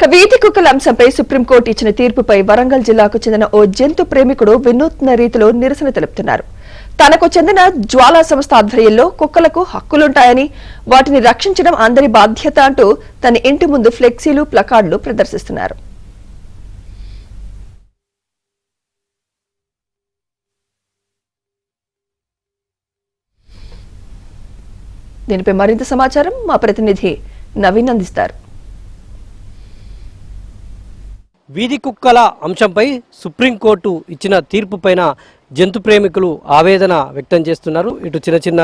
వీధి కుక్కల అంశంపై సుప్రీంకోర్టు ఇచ్చిన తీర్పుపై వరంగల్ జిల్లాకు చెందిన ఓ జంతు ప్రేమికుడు వినూత్న రీతిలో నిరసన తెలుపుతున్నారు. తనకు చెందిన జ్వాలా సంస్థ ఆధ్వర్యంలో కుక్కలకు హక్కులుంటాయని, వాటిని రక్షించడం అందరి బాధ్యత అంటూ తన ఇంటి ముందు ఫ్లెక్సీలు, ప్లకార్డులు ప్రదర్శిస్తున్నారు. దీనిపై మరింత సమాచారం మా ప్రతినిధి నవీన్ అందిస్తారు. వీధి కుక్కల అంశంపై సుప్రీంకోర్టు ఇచ్చిన తీర్పు పైన జంతు ప్రేమికులు ఆవేదన వ్యక్తం చేస్తున్నారు. ఇటు చిన్న చిన్న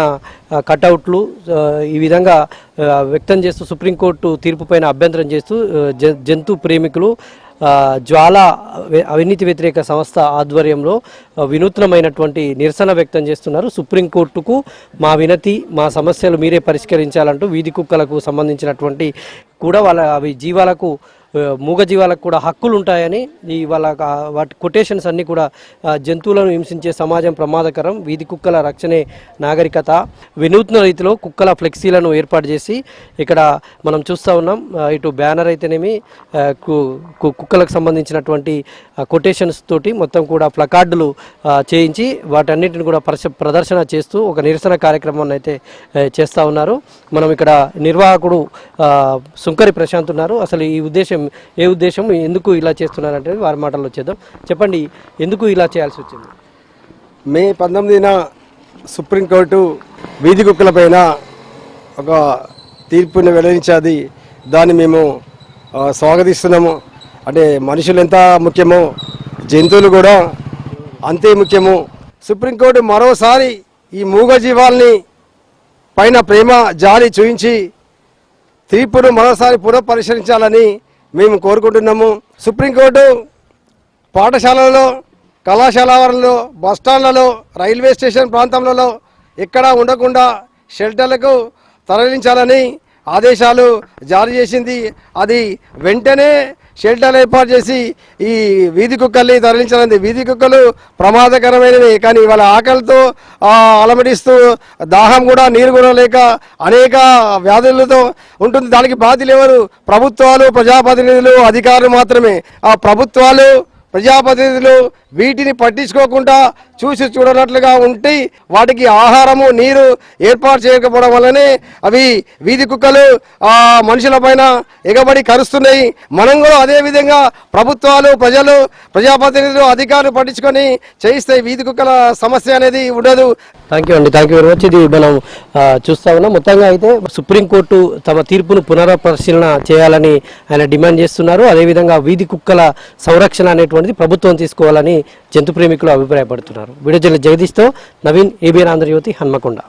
కటౌట్లు ఈ విధంగా వ్యక్తం చేస్తూ సుప్రీంకోర్టు తీర్పు పైన అభ్యంతరం చేస్తూ జంతు ప్రేమికులు జ్వాలా అవినీతి వ్యతిరేక సంస్థ ఆధ్వర్యంలో వినూత్నమైనటువంటి నిరసన వ్యక్తం చేస్తున్నారు. సుప్రీంకోర్టుకు మా వినతి, మా సమస్యలు మీరే పరిష్కరించాలంటూ వీధి కుక్కలకు సంబంధించినటువంటి కూడా అవి జీవాలకు, మూగ జీవాలకు కూడా హక్కులు ఉంటాయని, వాటి కొటేషన్స్ అన్నీ కూడా జంతువులను హింసించే సమాజం ప్రమాదకరం, వీధి కుక్కల రక్షణే నాగరికత, వినూత్న రీతిలో కుక్కల ఫ్లెక్సీలను ఏర్పాటు చేసి ఇక్కడ మనం చూస్తూ ఉన్నాం. ఇటు బ్యానర్ అయితేనేమి, కుక్కలకు సంబంధించినటువంటి కొటేషన్స్ తోటి మొత్తం కూడా ప్లకార్డులు చేయించి వాటన్నిటిని కూడా ప్రదర్శన చేస్తూ ఒక నిరసన కార్యక్రమాన్ని అయితే చేస్తూ ఉన్నారు. మనం ఇక్కడ నిర్వాహకుడు సుంకరి ప్రశాంత్ ఉన్నారు. అసలు ఈ ఉద్దేశం ఎందుకు ఇలా చేస్తున్నారంటే వారి మాటల్లో వచ్చేద్దాం. చెప్పండి, ఎందుకు ఇలా చేయాల్సి వచ్చింది? మే 19న సుప్రీంకోర్టు వీధి కుక్కలపైన ఒక తీర్పుని వెల్లడించాది. దాన్ని మేము స్వాగతిస్తున్నాము. అంటే మనుషులు ఎంత ముఖ్యమో జంతువులు కూడా అంతే ముఖ్యము. సుప్రీంకోర్టు మరోసారి ఈ మూగజీవాల్ని పైన ప్రేమ జాలి చూపించి తీర్పును మరోసారి పునఃపరిశీలించాలని మేము కోరుకుంటున్నాము. సుప్రీంకోర్టు పాఠశాలలలో, కళాశాల బస్టాండ్లలో, రైల్వే స్టేషన్ ప్రాంతంలో ఎక్కడా ఉండకుండా షెల్టర్లకు తరలించాలని ఆదేశాలు జారీ చేసింది. అది వెంటనే షెల్టర్లు ఏర్పాటు చేసి ఈ వీధి కుక్కల్ని తరలించాలని. వీధి కుక్కలు ప్రమాదకరమైనవి, కానీ వాళ్ళ ఆకలితో అలమటిస్తూ దాహం కూడా, నీరు కూడా లేక అనేక వ్యాధులతో ఉంటుంది. దానికి బాధ్యులు ఎవరు? ప్రభుత్వాలు, ప్రజాప్రతినిధులు, అధికారులు మాత్రమే. ఆ ప్రభుత్వాలు, ప్రజాప్రతినిధులు వీటిని పట్టించుకోకుండా చూసి చూడనట్లుగా ఉంటే వాటికి ఆహారము, నీరు ఏర్పాటు చేయకపోవడం వల్లనే అవి వీధి కుక్కలు మనుషుల పైన ఎగబడి కరుస్తున్నాయి. మనం కూడా అదేవిధంగా ప్రభుత్వాలు, ప్రజలు, ప్రజాప్రతినిధులు, అధికారులు పట్టించుకొని చేయిస్తే వీధి కుక్కల సమస్య అనేది ఉండదు. థ్యాంక్ యూ అండి, థ్యాంక్ యూ వెరీ మచ్. ఇది మనం చూస్తా ఉన్నాం. మొత్తంగా అయితే సుప్రీంకోర్టు తమ తీర్పును పునఃపరిశీలన చేయాలని ఆయన డిమాండ్ చేస్తున్నారు. అదేవిధంగా వీధి కుక్కల సంరక్షణ అనేటువంటిది ప్రభుత్వం తీసుకోవాలని జంతు ప్రేమికులు అభిప్రాయపడుతున్నారు. వీడియో జర్నలిస్ట్ జగదీష్తో నవీన్, ఏబిఎన్ ఆంధ్రజ్యోతి, హన్మకొండ.